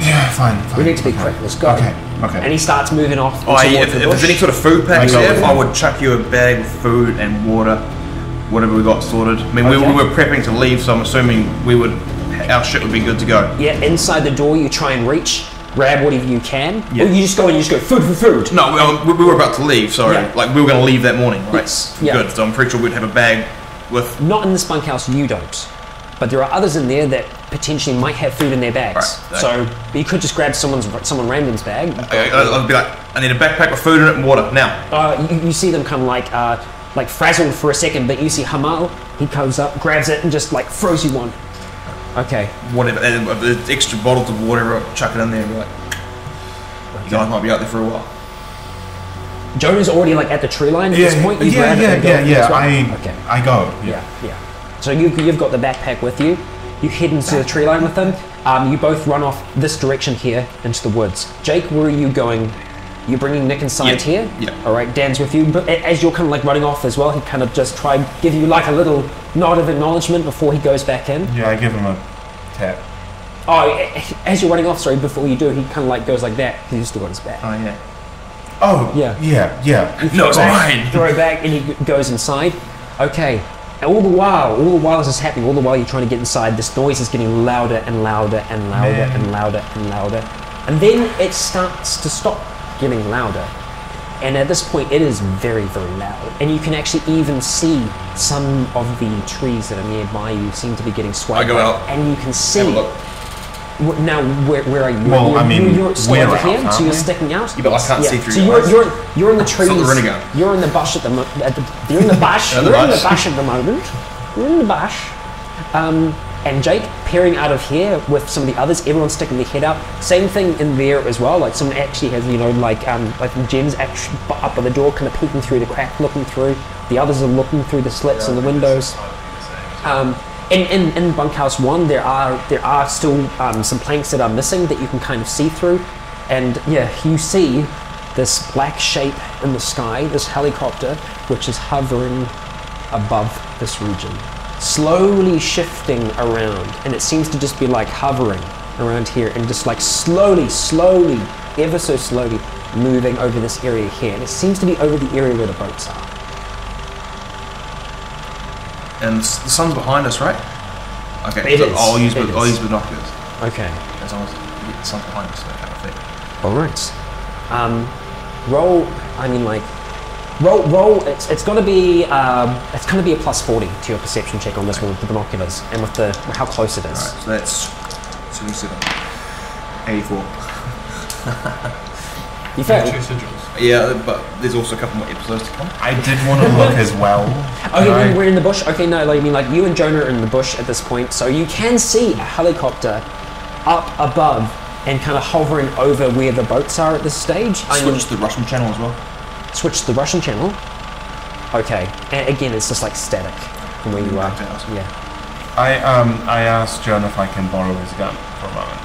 Yeah, fine. We need to be quick. Let's go. Okay. And he starts moving off Oh, towards if the there's bush. any sort of food packs I go there, with I him. would chuck you a bag with food and water, whatever we got sorted. I mean, we Okay. were prepping to leave, so I'm assuming our shit would be good to go. Yeah, inside the door you try and reach, grab whatever you can. Yeah. Or you just go food for food. No, we were about to leave, sorry. Yeah. Like, we were going to leave that morning, right? Yes, yeah. Good, so I'm pretty sure we'd have a bag with... Not in this bunkhouse, you don't. But there are others in there that potentially might have food in their bags. Right, So you could just grab someone random's bag. I'd be like, I need a backpack with food in it and water, now. You see them kind of like frazzled for a second, but you see Hamal, he comes up, grabs it, and just like throws you one. Okay. Whatever, and if there's extra bottles of water, chuck it in there and be like, you guys might be out there for a while. Jonah's already like at the tree line at this point. You grab it and go for this one? Okay. I go. Yeah. So you've got the backpack with you. You head into the tree line with them. You both run off this direction here into the woods. Jake, where are you going? You're bringing Nick inside here? Yeah. All right, Dan's with you. But as you're kind of like running off as well, he kind of just tried give you like a little nod of acknowledgement before he goes back in. Yeah, I give him a tap. Oh, as you're running off, sorry, before you do, he kind of like goes like that. He's still got his back. Oh, yeah. Oh, Yeah. yeah. No, it's mine! Throw it back and he goes inside. Okay. And all the while this is happening, all the while you're trying to get inside, this noise is getting louder and louder and louder and louder and louder. And then it starts to stop getting louder. And at this point, it is very, very loud. And you can actually even see some of the trees that are nearby you seem to be getting swayed. I go out. And you can see. Have a look. Now, where are you? Well, I mean, you're still we're over out, here, aren't so you're we? sticking out. Yeah, but I can't see through So your eyes. you're in the trees. It's not the renegade. You're in the bush at the you're in the bush. In the You're in the bush. bush at the moment. You're in the bush. And Jake peering out of here with some of the others. Everyone's sticking their head out. Same thing in there as well. Like someone actually has, like Jen's actually up by the door, kind of peeking through the crack, looking through. The others are looking through the slits in the windows. In bunkhouse 1, there are still some planks that are missing that you can kind of see through, and yeah, you see this black shape in the sky, this helicopter, which is hovering above this region, slowly shifting around, and it seems to just be like hovering around here, and just like slowly, ever so slowly, moving over this area here, and it seems to be over the area where the boats are. And the sun's behind us, right? Okay, It so is. I'll use It is. binoculars. Okay. As long as the sun's behind us, that kind of thing. All right. Roll. I mean, like, roll. It's going to be a plus 40 to your perception check on this one with the binoculars and with the how close it is. Alright, so that's 77. 84. You failed. 2 sigils. Yeah, but there's also a couple more episodes to come. I did want to look as well. Okay, we're in the bush. Okay, no, like, I mean, like you and Jonah are in the bush at this point, so you can see a helicopter up above and kind of hovering over where the boats are at this stage. Switch to the Russian channel as well. Switch to the Russian channel. Okay, and again, it's just like static from where you are. Yeah. I asked John if I can borrow his gun for a moment.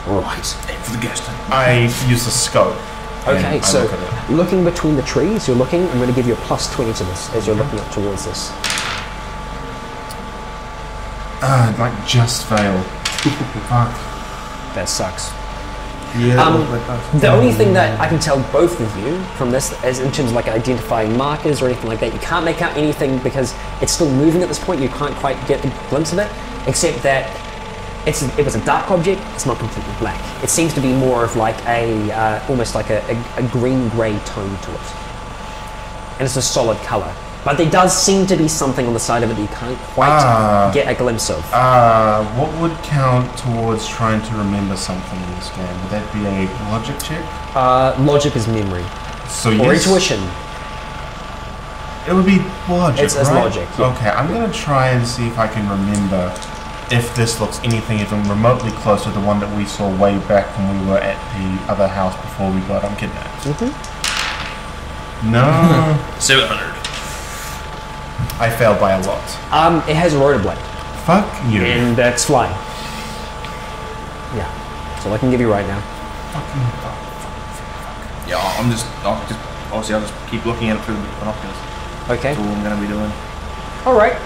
Right. Aim for the gas tank. I use the scope. and Okay, I so look at it. looking between the trees, you're looking. I'm going to give you a plus 20 to this as you're looking up towards this. Like just fail. Fuck. That sucks. Yeah. The only thing that I can tell both of you from this is in terms of like identifying markers or anything like that, you can't make out anything because it's still moving at this point. You can't quite get a glimpse of it, except that it was a dark object. It's not completely black. It seems to be more of like almost like a green-grey tone to it, and it's a solid color. But there does seem to be something on the side of it that you can't quite get a glimpse of. What would count towards trying to remember something in this game? Would that be a logic check? Logic is memory. So Or intuition. It would be logic, It's right? logic, yeah. Okay, I'm going to try and see if I can remember if this looks anything even remotely close to the one that we saw way back when we were at the other house before we got kidnapped. No. 700. I failed by a lot. It has a rotor blade. Fuck you. And that's flying. Yeah. That's all I can give you right now. Fucking fuck. Yeah, I'll just keep looking at it through the binoculars. Okay. That's all I'm going to be doing. Alright.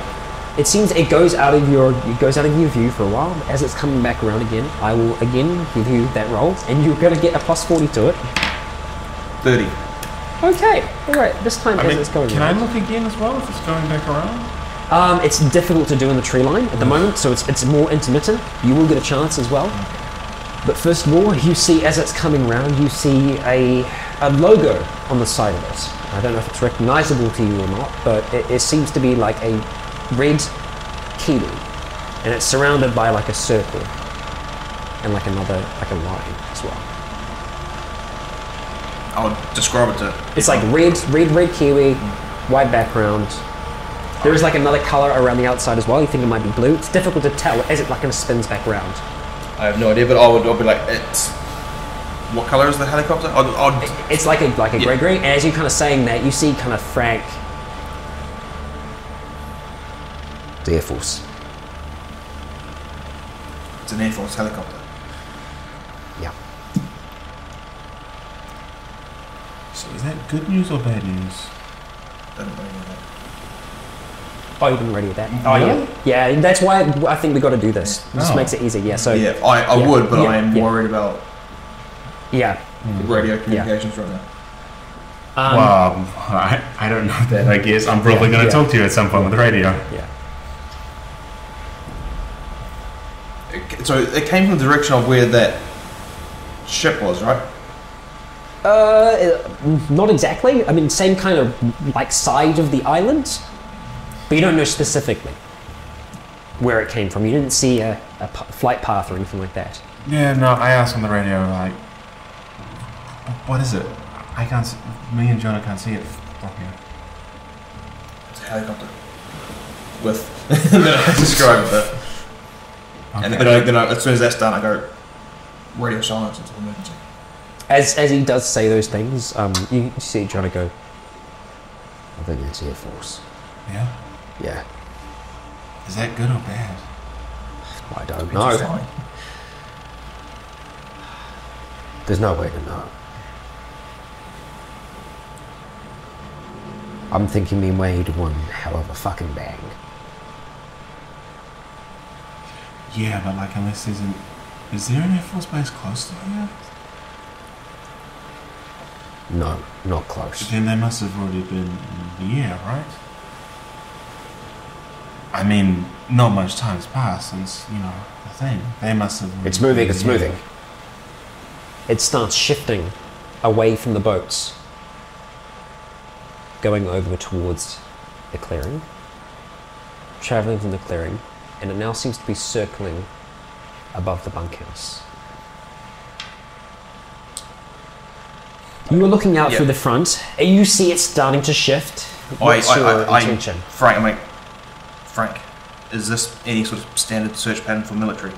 It seems it goes out of your view for a while. As it's coming back around again, I will again give you that roll, and you're going to get a plus 40 to it. 30. Okay. Alright, this time as it's going Can around. I look again as well if it's going back around? It's difficult to do in the tree line at the moment, so it's more intermittent. You will get a chance as well. But first of all, you see as it's coming round, you see a logo on the side of it. I don't know if it's recognizable to you or not, but it seems to be like a red kiwi, and it's surrounded by like a circle and like a line as well. I'll describe it to... It's like red kiwi, white background. There is like another color around the outside as well. You think it might be blue. It's difficult to tell as it like kind of spins back around. I have no idea, but I'll be like, it's... What colour is the helicopter? It's like a grey, and as you're kind of saying that, you see kind of Frank. The Air Force. It's an Air Force helicopter. Yeah. So is that good news or bad news? Don't know that. Oh, you didn't ready with that? Oh, Really? yeah. That's why I think we got to do this. It just Oh. makes it easy. Yeah. So Yeah, I yeah, would, but yeah, I am yeah. worried about yeah. radio communications right now. Well, I don't know that, I guess. I'm probably going to talk to you at some point with the radio. Yeah. So it came from the direction of where that ship was, right? Not exactly. I mean, same kind of like side of the island, but you don't know specifically where it came from. You didn't see a flight path or anything like that. Yeah, no, I asked on the radio, like, what is it? I can't see, me and Jonah can't see it from here. It's a helicopter. With... then I describe it. Okay. And then as soon as that's done, I go, radio silence until emergency. As he does say those things, you see John go, I think it's Air Force. Yeah? Yeah. Is that good or bad? I don't It's know. fine. There's no way to know. I'm thinking we made one hell of a fucking bang. Yeah, but like, unless there's an... Is there an Air Force base close to here? No, not close. Then they must have already been in the air, right? I mean, not much time's passed since, you know, the thing. They must have... already It's moving, been in it's the air. moving. it starts shifting away from the boats, going over towards the clearing, traveling from the clearing, and it now seems to be circling above the bunkhouse. You were looking out through the front, and you see it starting to shift. What's your intention? Frank, is this any sort of standard search pattern for military?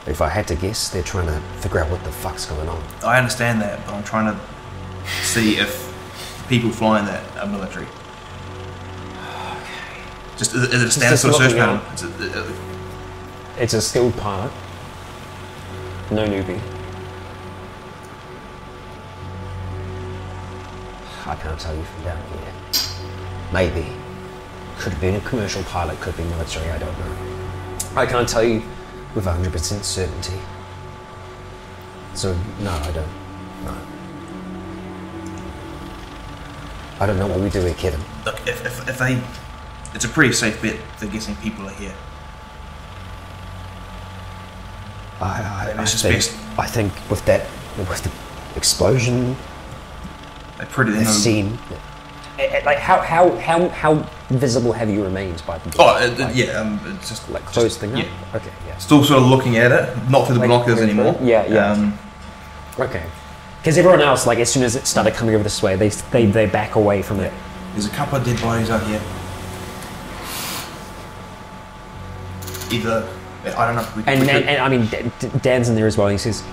If I had to guess, they're trying to figure out what the fuck's going on. I understand that, but I'm trying to see if people flying that are military. Just is it a standard just sort of search looking pattern? It's a skilled pilot. No newbie. I can't tell you from down here. Maybe. Could have been a commercial pilot, could be military, I don't know. I can't tell you with 100% certainty. So, no, I don't. No. I don't know what we do here, Kevin. Look, if they, it's a pretty safe bet they're guessing people are here. I think with the explosion They pretty they've know. seen, like how visible have you remained by the It's just like close thing up? Yeah. Okay, yeah. Still sort of looking at it, not through the Like, binoculars anymore. Yeah. Okay. Because everyone else, like as soon as it started coming over this way, they back away from it. There's a couple of dead bodies out here. Either I don't know. And I mean, Dan's in there as well. And he says,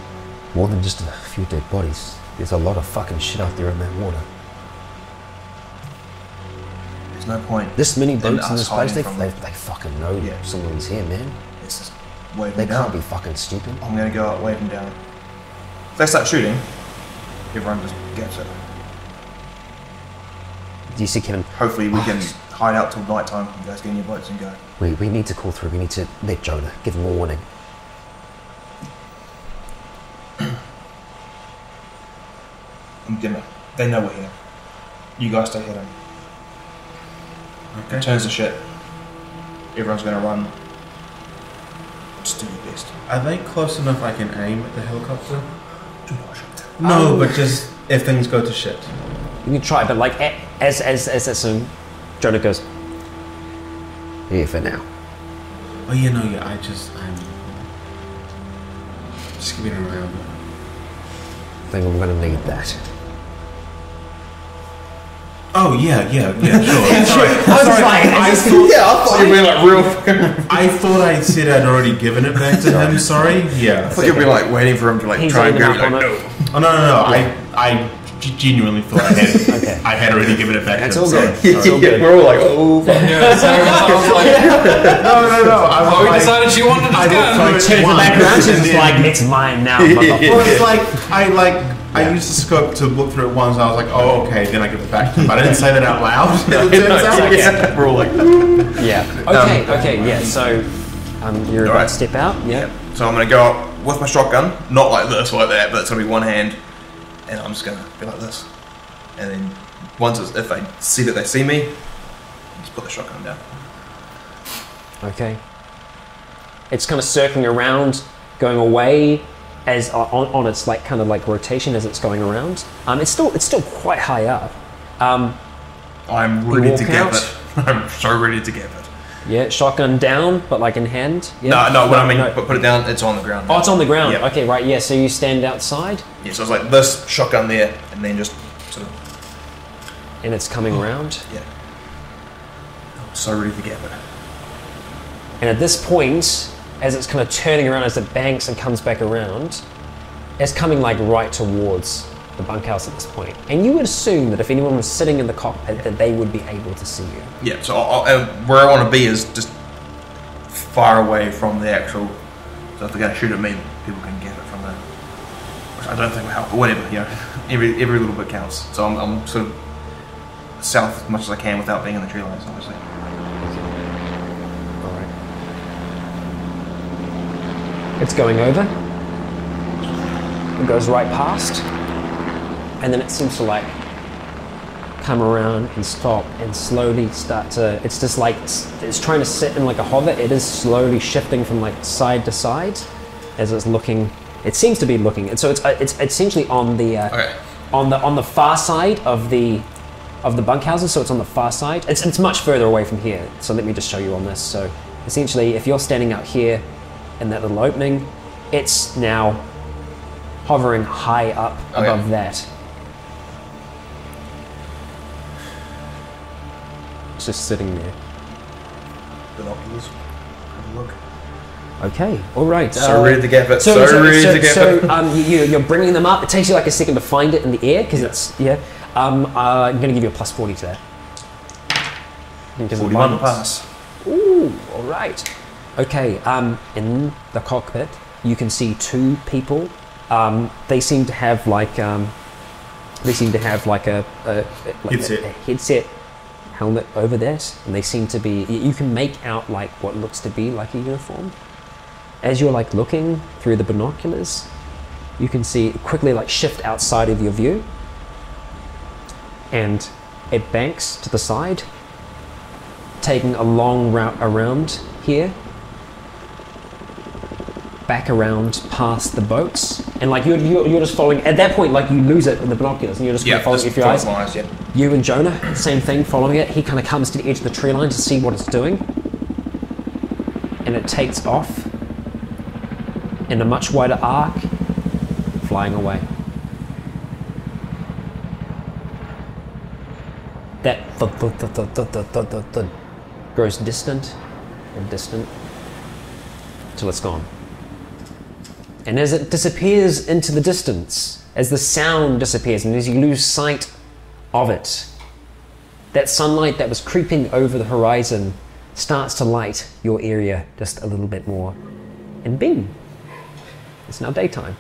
"More than just a few dead bodies. There's a lot of fucking shit out there in that water. There's no point. This many boats in us this place, they hiding from fucking know someone's here, man. It's just wave They them down. can't be fucking stupid." I'm gonna go out, wave them down. If they start shooting, everyone just gets it. Do you see Kevin? Hopefully we can hide out till night time. You guys get in your boats and go. We need to call through. We need to let Jonah give him a warning. They know we're here. You guys stay hidden. Okay. Turns to shit. Everyone's gonna run. Just do your best. Are they close enough I can aim at the helicopter? Do not shoot. No, but just if things go to shit. You can try, but like as Jonah goes, here for now. Oh yeah, no, yeah. I'm just skipping around. I think I'm gonna need that. Oh yeah, sure. I thought you'd be like real. I thought I said I'd already given it back to him. Sorry. Yeah. I thought you'd be like waiting for him to like He's try and aiming grab up it. on Like, it. no. Oh no. I genuinely thought I had. Okay. I had already given it back. That's to him. all good. Sorry. It's all good. We're all like, oh, fuck. Yeah, so I was like, No. oh, we decided she wanted I to looked go. for Turns the back around, she's just like, it's mine now, motherfucker. Well, it's I used the scope to look through it once. And I was like, oh, okay. Then I give it back to him, but I didn't say that out loud. It turns out. Yeah, we're all like, Yeah. Okay, yeah, so you're about Alright. to step out? Yeah. So I'm gonna go up with my shotgun, not like this, like that, but it's gonna be one hand, and I'm just gonna be like this, and then if they see that they see me, just put the shotgun down. Okay. It's kind of circling around, going away as on its like kind of like rotation as it's going around. It's still quite high up. I'm You ready walk to give out? it. I'm so ready to give it. Yeah, shotgun down, but like in hand. Yeah. No, what I mean, but put it down. It's on the ground. Oh, it's on the ground. Yeah. Okay, right. Yeah. So you stand outside, Yeah, so it's like this shotgun there, and then just sort of. and it's coming around. Yeah. I'm so ready to give it. And at this point, as it's kind of turning around, as it banks and comes back around, it's coming like right towards the bunkhouse at this point. And you would assume that if anyone was sitting in the cockpit, that they would be able to see you. Yeah. So where I want to be is just far away from the actual. So if they're going to shoot at me, people can get it from there. Which I don't think will help, but whatever. You know, every little bit counts. So I'm sort of south as much as I can without being in the tree lines, obviously. All right. It's going over. It goes right past, and then it seems to like come around and stop and slowly start to. It's just like it's trying to sit in like a hover. It is slowly shifting from like side to side as it's looking. It seems to be looking, and so it's essentially on the on the far side of the bunkhouses. So it's on the far side. It's much further away from here. So let me just show you on this. So essentially, if you're standing out here in that little opening, it's now hovering high up above that. It's just sitting there. Binoculars. Have a look. Okay, all right. So ready to get it. So ready to get it. You're bringing them up. It takes you like a second to find it in the air because it's I'm going to give you a plus 40 to that. 41 pass. Ooh, all right. Okay. In the cockpit, you can see two people. They seem to have like a headset helmet over that, and they seem to be. You can make out like what looks to be like a uniform. As you're like looking through the binoculars, you can see it quickly like shift outside of your view, and it banks to the side, taking a long route around here. back around past the boats, and like you're just following. At that point, like you lose it with the binoculars, and you're just kind of following it with your eyes. Yeah. You and Jonah, same thing, following it. He kind of comes to the edge of the tree line to see what it's doing, and it takes off in a much wider arc, flying away. That thud grows distant and distant till it's gone. And as it disappears into the distance, as the sound disappears and as you lose sight of it, that sunlight that was creeping over the horizon starts to light your area just a little bit more. And bing, it's now daytime.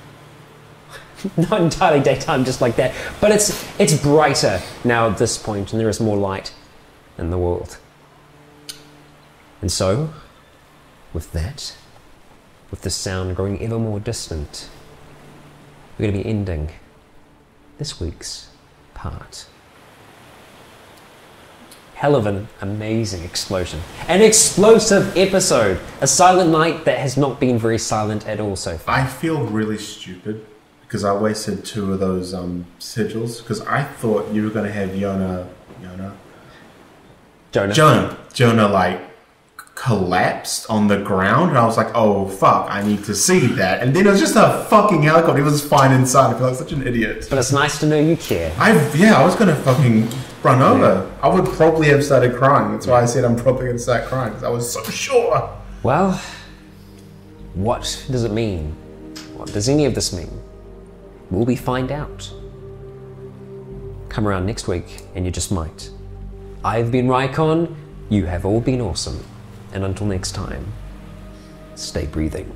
Not entirely daytime just like that, but it's brighter now at this point, and there is more light in the world. And so, with that, with the sound growing ever more distant, we're going to be ending this week's part. Hell of an amazing explosion. An explosive episode. A silent night that has not been very silent at all so far. I feel really stupid because I wasted 2 of those sigils because I thought you were going to have Jonah like collapsed on the ground, and I was like, oh fuck, I need to see that. And then it was just a fucking helicopter. It was fine inside. I feel like such an idiot. But it's nice to know you care. I was gonna fucking run over. I would probably have started crying. That's why I said I'm probably gonna start crying, because I was so sure. Well, what does it mean? What does any of this mean? Will we find out? Come around next week and you just might. I've been Rycon, you have all been awesome. And until next time, stay breathing.